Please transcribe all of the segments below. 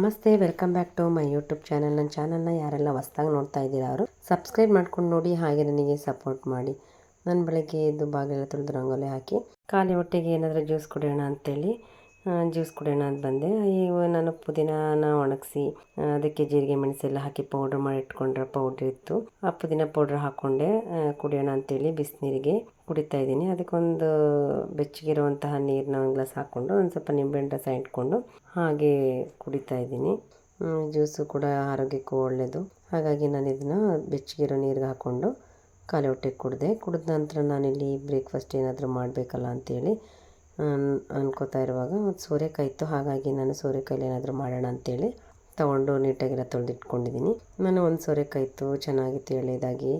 ನಮಸ್ತೆ, welcome back to my YouTube channel. ನನ್ನ ಚಾನಲ್ನ ಯಾರೆಲ್ಲ ಹೊಸ್ದಾಗಿ ನೋಡ್ತಾ ಇದ್ದೀರಾ ಅವರು ಸಬ್ಸ್ಕ್ರೈಬ್ ಮಾಡ್ಕೊಂಡು ನೋಡಿ, ಹಾಗೆ ನನಗೆ ಸಪೋರ್ಟ್ ಮಾಡಿ. ನಾನು ಬೆಳಗ್ಗೆ ಎದ್ದು ಬಾಗಿಲೆಲ್ಲ ತೊಳೆದು ರಂಗೋಲಿ ಹಾಕಿ ಖಾಲಿ ಹೊಟ್ಟೆಗೆ ಏನಾದರೂ ಜ್ಯೂಸ್ ಕುಡಿಯೋಣ ಅಂತೇಳಿ ಜ್ಯೂಸ್ ಕುಡಿಯೋಣ ಅಂತ ಬಂದೆ. ನಾನು ಪುದೀನಾನ ಒಣಗಿಸಿ ಅದಕ್ಕೆ ಜೀರಿಗೆ ಮೆಣಸೆಲ್ಲ ಹಾಕಿ ಪೌಡ್ರ್ ಮಾಡಿ ಇಟ್ಕೊಂಡ್ರೆ ಪೌಡ್ರ್ ಇತ್ತು. ಆ ಪುದೀನ ಪೌಡ್ರ್ ಹಾಕ್ಕೊಂಡೆ ಕುಡಿಯೋಣ ಅಂತೇಳಿ ಬಿಸಿನೀರಿಗೆ ಕುಡಿತಾ ಇದ್ದೀನಿ. ಅದಕ್ಕೊಂದು ಬೆಚ್ಚಗಿರುವಂತಹ ನೀರನ್ನ ಒಂದು ಗ್ಲಾಸ್ ಹಾಕ್ಕೊಂಡು ಒಂದು ಸ್ವಲ್ಪ ನಿಂಬೆಹಣ್ಣು ರಸ ಇಟ್ಕೊಂಡು ಹಾಗೆ ಕುಡಿತಾ ಇದ್ದೀನಿ. ಜ್ಯೂಸು ಕೂಡ ಆರೋಗ್ಯಕ್ಕೂ ಒಳ್ಳೆಯದು. ಹಾಗಾಗಿ ನಾನು ಇದನ್ನು ಬೆಚ್ಚಗಿರೋ ನೀರಿಗೆ ಹಾಕ್ಕೊಂಡು ಖಾಲಿ ಹೊಟ್ಟೆಗೆ ಕುಡಿದ ನಂತರ ನಾನಿಲ್ಲಿ ಬ್ರೇಕ್ಫಾಸ್ಟ್ ಏನಾದರೂ ಮಾಡಬೇಕಲ್ಲ ಅಂತೇಳಿ ಅನ್ಕೋತಾ ಇರುವಾಗ ಒಂದು ಸೋರೆಕಾಯಿ ಇತ್ತು. ಹಾಗಾಗಿ ನಾನು ಸೋರೆಕಾಯಲ್ಲಿ ಏನಾದರೂ ಮಾಡೋಣ ಅಂತೇಳಿ ತೊಗೊಂಡು ನೀಟಾಗೆಲ್ಲ ತೊಳೆದಿಟ್ಕೊಂಡಿದ್ದೀನಿ. ನಾನು ಒಂದು ಸೋರೆಕಾಯಿ ಇತ್ತು, ಚೆನ್ನಾಗಿತ್ತು ಎಳೆದಾಗಿ,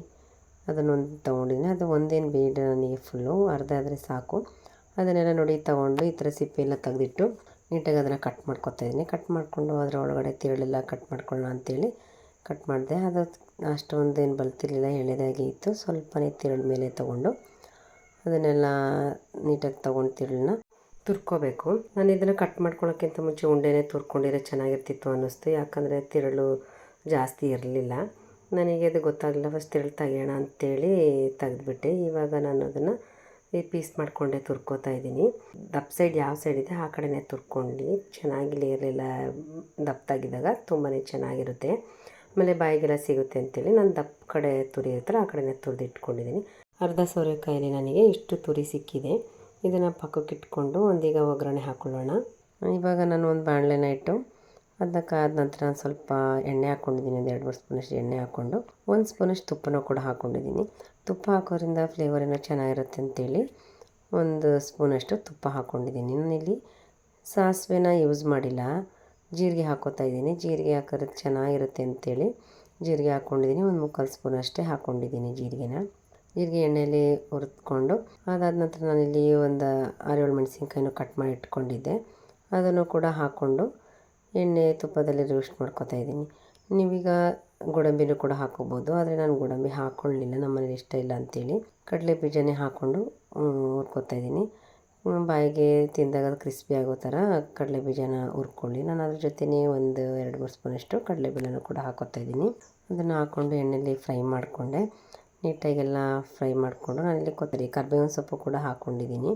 ಅದನ್ನೊಂದು ತೊಗೊಂಡಿದ್ದೀನಿ. ಅದು ಒಂದೇನು ಬೇಡ ನನಗೆ, ಫುಲ್ಲು ಅರ್ಧ ಆದರೆ ಸಾಕು. ಅದನ್ನೆಲ್ಲ ನೋಡಿ ತೊಗೊಂಡು ಈ ಥರ ಸಿಪ್ಪೆ ಎಲ್ಲ ತೆಗೆದಿಟ್ಟು ನೀಟಾಗಿ ಅದನ್ನು ಕಟ್ ಮಾಡ್ಕೊತಾ ಇದ್ದೀನಿ. ಕಟ್ ಮಾಡಿಕೊಂಡು ಅದರ ಒಳಗಡೆ ತಿರುಳೆಲ್ಲ ಕಟ್ ಮಾಡ್ಕೊಳ್ಳೋಣ ಅಂತೇಳಿ ಕಟ್ ಮಾಡಿದೆ. ಅದು ಅಷ್ಟೊಂದೇನು ಬಲ್ತಿರಲಿಲ್ಲ, ಎಳೆದಾಗಿ ಇತ್ತು. ಸ್ವಲ್ಪನೇ ತಿರುಳು ಮೇಲೆ ತೊಗೊಂಡು ಅದನ್ನೆಲ್ಲ ನೀಟಾಗಿ ತೊಗೊಂಡು ತಿರುಳನ್ನ ತುರ್ಕೋಬೇಕು. ನಾನು ಇದನ್ನು ಕಟ್ ಮಾಡ್ಕೊಳ್ಳೋಕ್ಕಿಂತ ಮುಂಚೆ ಉಂಡೆನೇ ತುರ್ಕೊಂಡಿರೋ ಚೆನ್ನಾಗಿರ್ತಿತ್ತು ಅನ್ನಿಸ್ತು. ಯಾಕಂದರೆ ತಿರುಳು ಜಾಸ್ತಿ ಇರಲಿಲ್ಲ. ನನಗೆ ಅದು ಗೊತ್ತಾಗಲಿಲ್ಲ. ಫಸ್ಟ್ ತಿರುಳು ತೆಗೆಯೋಣ ಅಂತೇಳಿ ತೆಗೆದ್ಬಿಟ್ಟೆ. ಇವಾಗ ನಾನು ಅದನ್ನು ಪೀಸ್ ಮಾಡಿಕೊಂಡೆ ತುರ್ಕೋತಾ ಇದ್ದೀನಿ. ದಪ್ಪ ಸೈಡ್ ಯಾವ ಸೈಡ್ ಇದೆ ಆ ಕಡೆನೇ ತುರ್ಕೊಂಡು ಚೆನ್ನಾಗಿ ಇರಲಿಲ್ಲ. ದಪ್ಪದಾಗಿದ್ದಾಗ ತುಂಬಾ ಚೆನ್ನಾಗಿರುತ್ತೆ, ಆಮೇಲೆ ಬಾಯಿಗೆಲ್ಲ ಸಿಗುತ್ತೆ ಅಂತೇಳಿ ನಾನು ದಪ್ಪ ಕಡೆ ತುರಿ ಇರ್ತಾರೆ ಆ ಕಡೆನೇ ತುರಿದು ಇಟ್ಕೊಂಡಿದ್ದೀನಿ. ಅರ್ಧ ಸೋರೆಕಾಯಲ್ಲಿ ನನಗೆ ಇಷ್ಟು ತುರಿ ಸಿಕ್ಕಿದೆ. ಇದನ್ನು ಪಕ್ಕಕ್ಕೆ ಇಟ್ಕೊಂಡು ಒಂದೀಗ ಒಗ್ಗರಣೆ ಹಾಕ್ಕೊಳ್ಳೋಣ. ಇವಾಗ ನಾನು ಒಂದು ಬಾಣಲೆನ ಇಟ್ಟು ಅದನ್ನ ಕಾದ ನಂತರ ನಾನು ಸ್ವಲ್ಪ ಎಣ್ಣೆ ಹಾಕ್ಕೊಂಡಿದ್ದೀನಿ. ಒಂದು 2-3 ಸ್ಪೂನಷ್ಟು ಎಣ್ಣೆ ಹಾಕ್ಕೊಂಡು 1 ಸ್ಪೂನಷ್ಟು ತುಪ್ಪನೂ ಕೂಡ ಹಾಕ್ಕೊಂಡಿದ್ದೀನಿ. ತುಪ್ಪ ಹಾಕೋದ್ರಿಂದ ಫ್ಲೇವರ್ ಏನೋ ಚೆನ್ನಾಗಿರುತ್ತೆ ಅಂತೇಳಿ 1 ಸ್ಪೂನಷ್ಟು ತುಪ್ಪ ಹಾಕ್ಕೊಂಡಿದ್ದೀನಿ. ನಾನಿಲ್ಲಿ ಸಾಸಿವೆನ ಯೂಸ್ ಮಾಡಿಲ್ಲ, ಜೀರಿಗೆ ಹಾಕ್ಕೋತಾ ಇದ್ದೀನಿ. ಜೀರಿಗೆ ಹಾಕೋದ್ರೆ ಚೆನ್ನಾಗಿರುತ್ತೆ ಅಂತೇಳಿ ಜೀರಿಗೆ ಹಾಕ್ಕೊಂಡಿದ್ದೀನಿ. 1 ಮುಕ್ಕಾಲು ಸ್ಪೂನ್ ಅಷ್ಟೇ ಹಾಕ್ಕೊಂಡಿದ್ದೀನಿ ಜೀರಿಗೆ ಎಣ್ಣೆಯಲ್ಲಿ ಹುರಿದ್ಕೊಂಡು ಅದಾದ ನಂತರ ನಾನಿಲ್ಲಿ ಒಂದು 6-7 ಮೆಣಸಿನ್ಕಾಯಿನೂ ಕಟ್ ಮಾಡಿ ಇಟ್ಕೊಂಡಿದ್ದೆ. ಅದನ್ನು ಕೂಡ ಹಾಕ್ಕೊಂಡು ಎಣ್ಣೆ ತುಪ್ಪದಲ್ಲಿ ರೋಸ್ಟ್ ಮಾಡ್ಕೊತಾ ಇದ್ದೀನಿ. ನೀವೀಗ ಗೋಡಂಬಿನೂ ಕೂಡ ಹಾಕೋಬೋದು, ಆದರೆ ನಾನು ಗೋಡಂಬಿ ಹಾಕ್ಕೊಳ್ಳಿಲ್ಲ, ನಮ್ಮ ಮನೇಲಿ ಇಷ್ಟ ಇಲ್ಲ ಅಂತೇಳಿ ಕಡಲೆ ಬೀಜನೇ ಹಾಕ್ಕೊಂಡು ಹುರ್ಕೊತಾ ಇದ್ದೀನಿ. ಬಾಯಿಗೆ ತಿಂದಾಗ ಅದು ಕ್ರಿಸ್ಪಿ ಆಗೋ ಥರ ಕಡಲೆ ಬೀಜನ ಹುರ್ಕೊಳ್ಳಿ. ನಾನು ಅದ್ರ ಜೊತೆನೇ ಒಂದು 2-3 ಸ್ಪೂನಷ್ಟು ಕಡಲೆಬೇಳೆನೂ ಕೂಡ ಹಾಕೋತಾ ಇದ್ದೀನಿ. ಅದನ್ನು ಹಾಕ್ಕೊಂಡು ಎಣ್ಣೆಯಲ್ಲಿ ಫ್ರೈ ಮಾಡಿಕೊಂಡೆ. ನೀಟಾಗೆಲ್ಲ ಫ್ರೈ ಮಾಡಿಕೊಂಡು ನಾನಿಲ್ಲಿ ಕರಿಬೇವಿನ ಸೊಪ್ಪು ಕೂಡ ಹಾಕ್ಕೊಂಡಿದ್ದೀನಿ.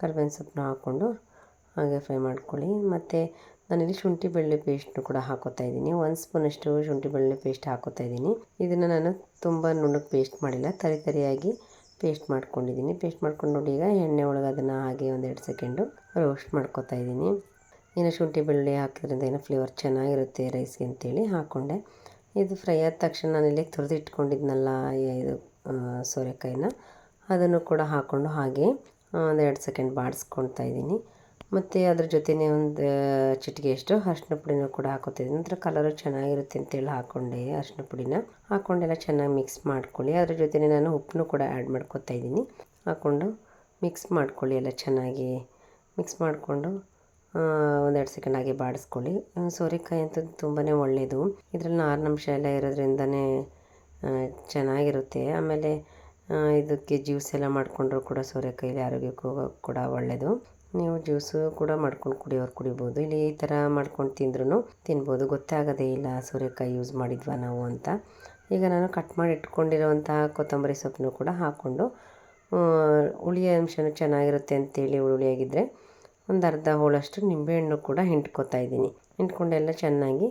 ಕರಿಬೇವಿನ ಸೊಪ್ಪನ್ನ ಹಾಕ್ಕೊಂಡು ಹಾಗೆ ಫ್ರೈ ಮಾಡ್ಕೊಳ್ಳಿ. ಮತ್ತು ನಾನಿಲ್ಲಿ ಶುಂಠಿ ಬೆಳ್ಳುಳ್ಳಿ ಪೇಸ್ಟ್ನು ಕೂಡ ಹಾಕೋತಾ ಇದ್ದೀನಿ. 1 ಸ್ಪೂನಷ್ಟು ಶುಂಠಿ ಬೆಳ್ಳುಳ್ಳಿ ಪೇಸ್ಟ್ ಹಾಕೋತಾ ಇದ್ದೀನಿ. ಇದನ್ನು ನಾನು ತುಂಬ ನುಣ್ಣಗೆ ಪೇಸ್ಟ್ ಮಾಡಿಲ್ಲ, ತರಿಯಾಗಿ ಪೇಸ್ಟ್ ಮಾಡ್ಕೊಂಡಿದ್ದೀನಿ. ಪೇಸ್ಟ್ ಮಾಡ್ಕೊಂಡು ನೋಡಿ ಈಗ ಎಣ್ಣೆ ಒಳಗೆ ಅದನ್ನು ಹಾಗೆ 1-2 ಸೆಕೆಂಡು ರೋಸ್ಟ್ ಮಾಡ್ಕೊತಾ ಇದ್ದೀನಿ. ಇನ್ನು ಶುಂಠಿ ಬೆಳ್ಳುಳ್ಳಿ ಹಾಕೋದ್ರಿಂದ ಏನೋ ಫ್ಲೇವರ್ ಚೆನ್ನಾಗಿರುತ್ತೆ ರೈಸ್ಗೆ ಅಂತೇಳಿ ಹಾಕ್ಕೊಂಡೆ. ಇದು ಫ್ರೈ ಆದ ತಕ್ಷಣ ನಾನಿಲ್ಲಿ ತುರಿದು ಇಟ್ಕೊಂಡಿದ್ನಲ್ಲ ಇದು ಸೋರೆಕಾಯಿನ, ಅದನ್ನು ಕೂಡ ಹಾಕ್ಕೊಂಡು ಹಾಗೆ 1-2 ಸೆಕೆಂಡ್ ಬಾಡಿಸ್ಕೊಳ್ತಾ ಇದ್ದೀನಿ. ಮತ್ತು ಅದ್ರ ಜೊತೆನೇ ಒಂದು ಚಿಟಿಕೆಯಷ್ಟು ಅರಿಶಿನ ಪುಡಿನೂ ಕೂಡ ಹಾಕೋತಿದ್ದೀನಿ. ನಂತರ ಕಲರು ಚೆನ್ನಾಗಿರುತ್ತೆ ಅಂತೇಳಿ ಹಾಕ್ಕೊಂಡೆ. ಅರಿಶಿನ ಪುಡಿನ ಹಾಕ್ಕೊಂಡೆಲ್ಲ ಚೆನ್ನಾಗಿ ಮಿಕ್ಸ್ ಮಾಡ್ಕೊಳ್ಳಿ. ಅದ್ರ ಜೊತೆನೇ ನಾನು ಉಪ್ಪನ್ನು ಕೂಡ ಆ್ಯಡ್ ಮಾಡ್ಕೊತಾ ಇದ್ದೀನಿ. ಹಾಕ್ಕೊಂಡು ಮಿಕ್ಸ್ ಮಾಡ್ಕೊಳ್ಳಿ, ಎಲ್ಲ ಚೆನ್ನಾಗಿ ಮಿಕ್ಸ್ ಮಾಡಿಕೊಂಡು 1-2 ಸೆಕೆಂಡ್ ಹಾಗೆ ಬಾಡಿಸ್ಕೊಳ್ಳಿ. ಸೋರೆಕಾಯಿ ಅಂತೂ ತುಂಬಾ ಒಳ್ಳೆಯದು. ಇದರಲ್ಲಿ ನಾರಿನಂಶ ಎಲ್ಲ ಇರೋದ್ರಿಂದನೇ ಚೆನ್ನಾಗಿರುತ್ತೆ. ಆಮೇಲೆ ಇದಕ್ಕೆ ಜ್ಯೂಸ್ ಎಲ್ಲ ಮಾಡಿಕೊಂಡ್ರೂ ಕೂಡ ಸೋರೆಕಾಯಲ್ಲಿ ಆರೋಗ್ಯಕ್ಕೂ ಕೂಡ ಒಳ್ಳೆಯದು. ನೀವು ಜ್ಯೂಸು ಕೂಡ ಮಾಡ್ಕೊಂಡು ಕುಡಿಯೋರು ಕುಡಿಬೋದು, ಇಲ್ಲಿ ಈ ಥರ ಮಾಡ್ಕೊಂಡು ತಿನ್ಬೋದು. ಗೊತ್ತೇ ಆಗೋದೇ ಇಲ್ಲ ಸೋರೆಕಾಯಿ ಯೂಸ್ ಮಾಡಿದ್ವಾ ನಾವು ಅಂತ. ಈಗ ನಾನು ಕಟ್ ಮಾಡಿ ಇಟ್ಕೊಂಡಿರೋವಂಥ ಕೊತ್ತಂಬರಿ ಸೊಪ್ಪನ್ನು ಕೂಡ ಹಾಕ್ಕೊಂಡು ಹುಳಿಯ ಅಂಶನೂ ಚೆನ್ನಾಗಿರುತ್ತೆ ಅಂತೇಳಿ ಹುಳಿಯಾಗಿದ್ದರೆ ಒಂದು ಅರ್ಧ ಹೋಳಷ್ಟು ನಿಂಬೆಹಣ್ಣು ಕೂಡ ಹಿಂಡ್ಕೊತಾ ಇದ್ದೀನಿ. ಹಿಂಡ್ಕೊಂಡೆಲ್ಲ ಚೆನ್ನಾಗಿ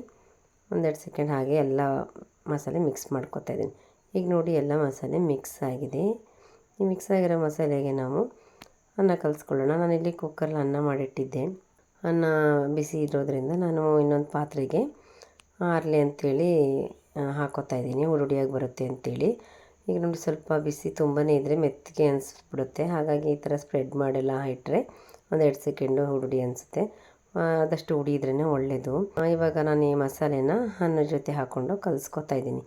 1-2 ಸೆಕೆಂಡ್ ಹಾಗೆ ಎಲ್ಲ ಮಸಾಲೆ ಮಿಕ್ಸ್ ಮಾಡ್ಕೊತಾ ಇದ್ದೀನಿ. ಈಗ ನೋಡಿ ಎಲ್ಲ ಮಸಾಲೆ ಮಿಕ್ಸ್ ಆಗಿದೆ. ಈ ಮಿಕ್ಸ್ ಆಗಿರೋ ಮಸಾಲೆಗೆ ನಾವು ಅನ್ನ ಕಲಿಸ್ಕೊಳ್ಳೋಣ. ನಾನಿಲ್ಲಿ ಕುಕ್ಕರಲ್ಲಿ ಅನ್ನ ಮಾಡಿಟ್ಟಿದ್ದೆ. ಅನ್ನ ಬಿಸಿ ಇರೋದ್ರಿಂದ ನಾನು ಇನ್ನೊಂದು ಪಾತ್ರೆಗೆ ಆರಲಿ ಅಂಥೇಳಿ ಹಾಕೋತಾ ಇದ್ದೀನಿ, ಹುರುಡಿಯಾಗಿ ಬರುತ್ತೆ ಅಂಥೇಳಿ. ಈಗ ನೋಡಿ ಸ್ವಲ್ಪ ಬಿಸಿ ತುಂಬಾ ಇದ್ದರೆ ಮೆತ್ತಗೆ ಅನಿಸ್ಬಿಡುತ್ತೆ. ಹಾಗಾಗಿ ಈ ಥರ ಸ್ಪ್ರೆಡ್ ಮಾಡೆಲ್ಲ ಇಟ್ಟರೆ 1-2 ಸೆಕೆಂಡು ಹುರುಡಿ ಅನಿಸುತ್ತೆ. ಆದಷ್ಟು ಹುಡಿ ಇದ್ರೇ ಒಳ್ಳೆಯದು. ಇವಾಗ ನಾನು ಈ ಮಸಾಲೆನ ಅನ್ನದ ಜೊತೆ ಹಾಕ್ಕೊಂಡು ಕಲಿಸ್ಕೊತಾ ಇದ್ದೀನಿ.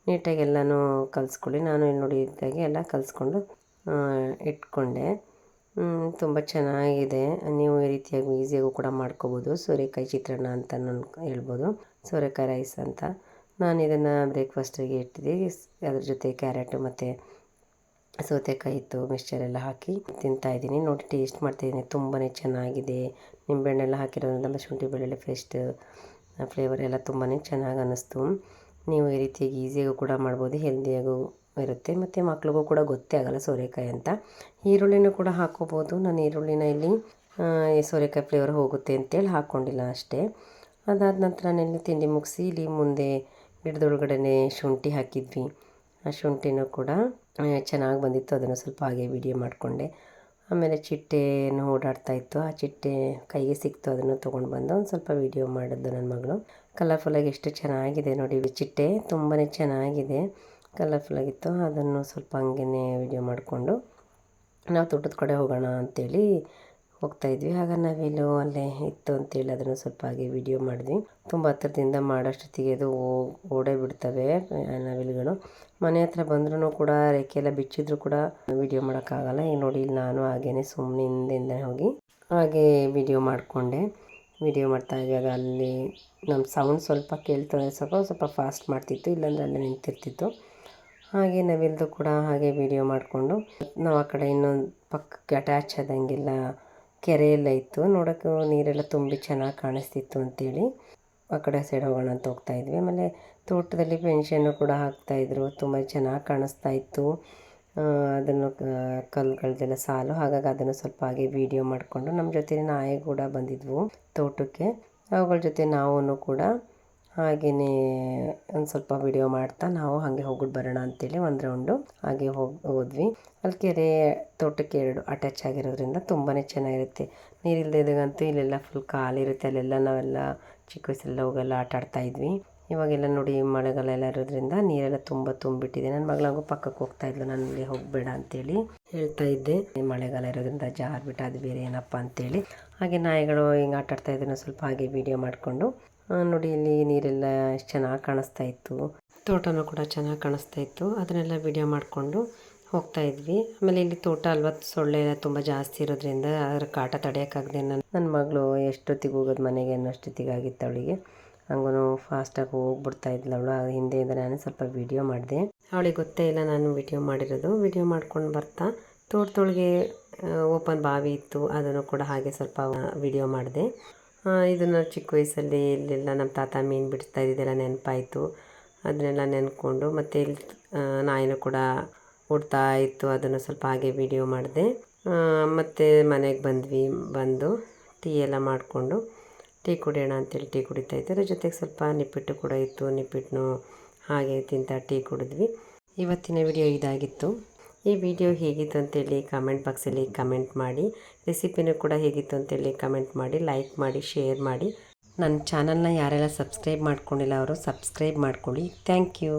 ನೀಟಾಗಿ ಎಲ್ಲನೂ ಕಲಿಸ್ಕೊಳ್ಳಿ. ನಾನು ಇಲ್ಲಿ ನೋಡಿದಾಗೆ ಎಲ್ಲ ಕಲಿಸ್ಕೊಂಡು ಇಟ್ಕೊಂಡೆ. ತುಂಬ ಚೆನ್ನಾಗಿದೆ. ನೀವು ಈ ರೀತಿಯಾಗಿ ಈಸಿಯಾಗೂ ಕೂಡ ಮಾಡ್ಕೋಬೋದು. ಸೋರೆಕಾಯಿ ಚಿತ್ರಾನ್ನ ಅಂತ ನಾನು ಹೇಳ್ಬೋದು, ಸೋರೆಕಾಯಿ ರೈಸ್ ಅಂತ. ನಾನು ಇದನ್ನು ಬ್ರೇಕ್ಫಾಸ್ಟಿಗೆ ಇಟ್ಟಿದ್ದೆ. ಅದ್ರ ಜೊತೆ ಕ್ಯಾರೆಟು ಮತ್ತು ಸೌತೆಕಾಯಿ ಇತ್ತು, ಮಿಕ್ಸ್ಚರೆಲ್ಲ ಹಾಕಿ ತಿಂತಾಯಿದ್ದೀನಿ. ನೋಡಿ ಟೇಸ್ಟ್ ಮಾಡ್ತಾಯಿದ್ದೀನಿ, ತುಂಬಾ ಚೆನ್ನಾಗಿದೆ. ನಿಂಬೆಹಣ್ಣೆಲ್ಲ ಹಾಕಿರೋದ್ರಿಂದ ಶುಂಠಿ ಬೆಳ್ಳುಳ್ಳಿ ಪೇಸ್ಟ್ ಫ್ಲೇವರ್ ಎಲ್ಲ ತುಂಬಾ ಚೆನ್ನಾಗಿ ಅನ್ನಿಸ್ತು. ನೀವು ಈ ರೀತಿಯಾಗಿ ಈಸಿಯಾಗೂ ಕೂಡ ಮಾಡ್ಬೋದು, ಹೆಲ್ದಿಯಾಗೂ ಇರುತ್ತೆ ಮತ್ತು ಮಕ್ಳಿಗೂ ಕೂಡ ಗೊತ್ತೇ ಆಗೋಲ್ಲ ಸೋರೆಕಾಯಿ ಅಂತ. ಈರುಳ್ಳಿನೂ ಕೂಡ ಹಾಕ್ಕೋಬೋದು. ನಾನು ಈರುಳ್ಳಿನ ಇಲ್ಲಿ ಈ ಸೋರೆಕಾಯಿ ಫ್ಲೇವರ್ ಹೋಗುತ್ತೆ ಅಂತೇಳಿ ಹಾಕ್ಕೊಂಡಿಲ್ಲ ಅಷ್ಟೇ. ಅದಾದ ನಂತರ ನಾನಿಲ್ಲಿ ತಿಂಡಿ ಮುಗಿಸಿ ಇಲ್ಲಿ ಮುಂದೆ ಗಿಡದೊಳಗಡೆ ಶುಂಠಿ ಹಾಕಿದ್ವಿ. ಆ ಶುಂಠಿನೂ ಕೂಡ ಚೆನ್ನಾಗಿ ಬಂದಿತ್ತು, ಅದನ್ನು ಸ್ವಲ್ಪ ಹಾಗೆ ವಿಡಿಯೋ ಮಾಡಿಕೊಂಡೆ. ಆಮೇಲೆ ಚಿಟ್ಟೆನೂ ಓಡಾಡ್ತಾಯಿತ್ತು, ಆ ಚಿಟ್ಟೆ ಕೈಗೆ ಸಿಕ್ತು, ಅದನ್ನು ತೊಗೊಂಡು ಬಂದು ಒಂದು ಸ್ವಲ್ಪ ವಿಡಿಯೋ ಮಾಡಿದ್ದು ನನ್ನ ಮಗಳು. ಕಲರ್ಫುಲ್ಲಾಗಿ ಎಷ್ಟು ಚೆನ್ನಾಗಿದೆ ನೋಡಿ, ಚಿಟ್ಟೆ ತುಂಬಾ ಚೆನ್ನಾಗಿದೆ, ಕಲರ್ಫುಲ್ಲಾಗಿತ್ತು. ಅದನ್ನು ಸ್ವಲ್ಪ ಹಂಗೇ ವಿಡಿಯೋ ಮಾಡಿಕೊಂಡು ನಾವು ತೋಟದ ಕಡೆ ಹೋಗೋಣ ಅಂಥೇಳಿ ಹೋಗ್ತಾಯಿದ್ವಿ. ಆಗ ನವಿಲು ಅಲ್ಲೇ ಇತ್ತು ಅಂತೇಳಿ ಅದನ್ನು ಸ್ವಲ್ಪ ಹಾಗೆ ವಿಡಿಯೋ ಮಾಡಿದ್ವಿ. ತುಂಬ ಹತ್ರದಿಂದ ಮಾಡೋಷ್ಟೊತ್ತಿಗೆ ಅದು ಓಡೇ ಬಿಡ್ತವೆ ನವಿಲುಗಳು. ಮನೆ ಹತ್ರ ಬಂದ್ರೂ ಕೂಡ ರೆಕ್ಕೆಲ್ಲ ಬಿಚ್ಚಿದ್ರು ಕೂಡ ವಿಡಿಯೋ ಮಾಡೋಕ್ಕಾಗಲ್ಲ. ಈಗ ನೋಡಿ, ಇಲ್ಲಿ ನಾನು ಹಾಗೇ ಸುಮ್ಮನೆ ಹಿಂದಿಂದ ಹೋಗಿ ಹಾಗೆ ವಿಡಿಯೋ ಮಾಡಿಕೊಂಡೆ. ವಿಡಿಯೋ ಮಾಡ್ತಾ ಇದ್ದಾಗ ಅಲ್ಲಿ ನಮ್ಮ ಸೌಂಡ್ ಸ್ವಲ್ಪ ಕೇಳ್ತದೆ, ಸ್ವಲ್ಪ ಫಾಸ್ಟ್ ಮಾಡ್ತಿತ್ತು, ಇಲ್ಲಾಂದರೆ ಅಲ್ಲೇ ನಿಂತಿರ್ತಿತ್ತು. ಹಾಗೆ ನವಿಲ್ದು ಕೂಡ ಹಾಗೆ ವಿಡಿಯೋ ಮಾಡಿಕೊಂಡು ನಾವು ಆ ಕಡೆ ಇನ್ನೊಂದು ಪಕ್ಕಕ್ಕೆ ಅಟ್ಯಾಚ್ ಆದಂಗೆಲ್ಲ ಕೆರೆ ಎಲ್ಲ ಇತ್ತು, ನೋಡೋಕ್ಕೂ ನೀರೆಲ್ಲ ತುಂಬಿ ಚೆನ್ನಾಗಿ ಕಾಣಿಸ್ತಿತ್ತು ಅಂತೇಳಿ ಆ ಕಡೆ ಸೈಡ್ ಹೋಗೋಣ ಅಂತ ಹೋಗ್ತಾಯಿದ್ವಿ. ಆಮೇಲೆ ತೋಟದಲ್ಲಿ ಮೆಣಸನ್ನು ಕೂಡ ಹಾಕ್ತಾಯಿದ್ರು, ತುಂಬ ಚೆನ್ನಾಗಿ ಕಾಣಿಸ್ತಾ ಇತ್ತು. ಅದನ್ನು ಕಲ್ಲುಗಳದ್ದೆಲ್ಲ ಸಾಲು, ಹಾಗಾಗಿ ಅದನ್ನು ಸ್ವಲ್ಪ ಹಾಗೆ ವಿಡಿಯೋ ಮಾಡಿಕೊಂಡು ನಮ್ಮ ಜೊತೆ ನಾಯಿ ಕೂಡ ಬಂದಿದ್ವು ತೋಟಕ್ಕೆ. ಅವುಗಳ ಜೊತೆ ನಾವು ಕೂಡ ಹಾಗೆಯೇ ಒಂದು ಸ್ವಲ್ಪ ವಿಡಿಯೋ ಮಾಡ್ತಾ ನಾವು ಹಾಗೆ ಹೋಗ್ಬಿಟ್ಟು ಬರೋಣ ಅಂತೇಳಿ ಒಂದು ರೌಂಡು ಹಾಗೆ ಹೋದ್ವಿ. ಅಲ್ಲಿ ಕೆರೆ ತೋಟಕ್ಕೆ ಎರಡು ಅಟ್ಯಾಚ್ ಆಗಿರೋದ್ರಿಂದ ತುಂಬಾ ಚೆನ್ನಾಗಿರುತ್ತೆ. ನೀರಿಲ್ದಿದ್ದಾಗಂತೂ ಇಲ್ಲೆಲ್ಲ ಫುಲ್ ಖಾಲಿರುತ್ತೆ, ಅಲ್ಲೆಲ್ಲ ನಾವೆಲ್ಲ ಚಿಕ್ಕ ವಯಸ್ಸೆಲ್ಲ ಹೋಗೆಲ್ಲ ಆಟ ಆಡ್ತಾಯಿದ್ವಿ. ಇವಾಗೆಲ್ಲ ನೋಡಿ ಮಳೆಗಾಲ ಎಲ್ಲ ಇರೋದ್ರಿಂದ ನೀರೆಲ್ಲ ತುಂಬ ತುಂಬಿಟ್ಟಿದೆ. ನನ್ನ ಮಗಳಾಗೂ ಪಕ್ಕಕ್ಕೆ ಹೋಗ್ತಾಯಿದ್ಲು, ನನಗೆ ಹೋಗಬೇಡ ಅಂತೇಳಿ ಹೇಳ್ತಾ ಇದ್ದೆ. ಮಳೆಗಾಲ ಇರೋದ್ರಿಂದ ಜಾರ್ಬಿಟ್ಟು ಅದು ಬೇರೆ ಏನಪ್ಪ ಅಂತೇಳಿ. ಹಾಗೆ ನಾಯಿಗಳು ಹಿಂಗೆ ಆಟ ಆಡ್ತಾಯಿದ್ದನ್ನು ಸ್ವಲ್ಪ ಹಾಗೆ ವಿಡಿಯೋ ಮಾಡಿಕೊಂಡು ನೋಡಿ, ಇಲ್ಲಿ ನೀರೆಲ್ಲ ಎಷ್ಟು ಚೆನ್ನಾಗಿ ಕಾಣಿಸ್ತಾ ಇತ್ತು, ತೋಟನೂ ಕೂಡ ಚೆನ್ನಾಗಿ ಕಾಣಿಸ್ತಾ ಇತ್ತು. ಅದನ್ನೆಲ್ಲ ವಿಡಿಯೋ ಮಾಡಿಕೊಂಡು ಹೋಗ್ತಾಯಿದ್ವಿ. ಆಮೇಲೆ ಇಲ್ಲಿ ತೋಟ ಅಲ್ವಾ, ಸೊಳ್ಳೆ ಎಲ್ಲ ತುಂಬ ಜಾಸ್ತಿ ಇರೋದ್ರಿಂದ ಅದರ ಕಾಟ ತಡೆಯೋಕ್ಕಾಗದೆ ನನ್ನ ಮಗಳು ಎಷ್ಟೊತ್ತಿಗೆ ಹೋಗೋದು ಮನೆಗೆ ಅನ್ನೋಷ್ಟೊತ್ತಿಗೆ ಆಗಿತ್ತು ಅವಳಿಗೆ. ಹಂಗೂ ಫಾಸ್ಟಾಗಿ ಹೋಗ್ಬಿಡ್ತಾ ಇದ್ಲು ಅವಳು. ಹಿಂದೆಯಿಂದ ನಾನು ಸ್ವಲ್ಪ ವಿಡಿಯೋ ಮಾಡಿದೆ, ಅವಳಿಗೆ ಗೊತ್ತೇ ಇಲ್ಲ ನಾನು ವಿಡಿಯೋ ಮಾಡಿರೋದು. ವಿಡಿಯೋ ಮಾಡ್ಕೊಂಡು ಬರ್ತಾ ತೋಟದೊಳಗೆ ಓಪನ್ ಬಾವಿ ಇತ್ತು, ಅದನ್ನು ಕೂಡ ಹಾಗೆ ಸ್ವಲ್ಪ ವಿಡಿಯೋ ಮಾಡಿದೆ. ಇದನ್ನು ಚಿಕ್ಕ ವಯಸ್ಸಲ್ಲಿ ಇಲ್ಲೆಲ್ಲ ನಮ್ಮ ತಾತ ಮೀನು ಬಿಡಿಸ್ತಾ ಇದ್ದಿದ್ದೆಲ್ಲ ನೆನಪಾಯಿತು. ಅದನ್ನೆಲ್ಲ ನೆನ್ಕೊಂಡು ಮತ್ತು ಇಲ್ಲಿ ನಾಯಿನೂ ಕೂಡ ಓಡ್ತಾ ಇತ್ತು, ಅದನ್ನು ಸ್ವಲ್ಪ ಹಾಗೆ ವಿಡಿಯೋ ಮಾಡಿದೆ. ಮತ್ತು ಮನೆಗೆ ಬಂದು ಟೀ ಎಲ್ಲ ಮಾಡಿಕೊಂಡು ಟೀ ಕುಡಿಯೋಣ ಅಂತೇಳಿ ಟೀ ಕುಡಿತಾಯಿದ್ದೆ. ಅದ್ರ ಜೊತೆಗೆ ಸ್ವಲ್ಪ ನಿಪ್ಪಿಟ್ಟು ಕೂಡ ಇತ್ತು, ನಿಪ್ಪಿಟ್ಟನ್ನು ಹಾಗೆ ತಿಂತಾ ಟೀ ಕುಡಿದ್ವಿ. ಇವತ್ತಿನ ವಿಡಿಯೋ ಇದಾಗಿತ್ತು. ಈ ವಿಡಿಯೋ ಹೇಗಿತ್ತು ಅಂತೇಳಿ ಕಮೆಂಟ್ ಬಾಕ್ಸಲ್ಲಿ ಕಮೆಂಟ್ ಮಾಡಿ. ರೆಸಿಪಿನೂ ಕೂಡ ಹೇಗಿತ್ತು ಅಂತೇಳಿ ಕಮೆಂಟ್ ಮಾಡಿ, ಲೈಕ್ ಮಾಡಿ, ಶೇರ್ ಮಾಡಿ. ನನ್ನ ಚಾನಲ್ನ ಯಾರೆಲ್ಲ ಸಬ್ಸ್ಕ್ರೈಬ್ ಮಾಡ್ಕೊಂಡಿಲ್ಲ ಅವರು ಸಬ್ಸ್ಕ್ರೈಬ್ ಮಾಡ್ಕೊಳ್ಳಿ. Thank you.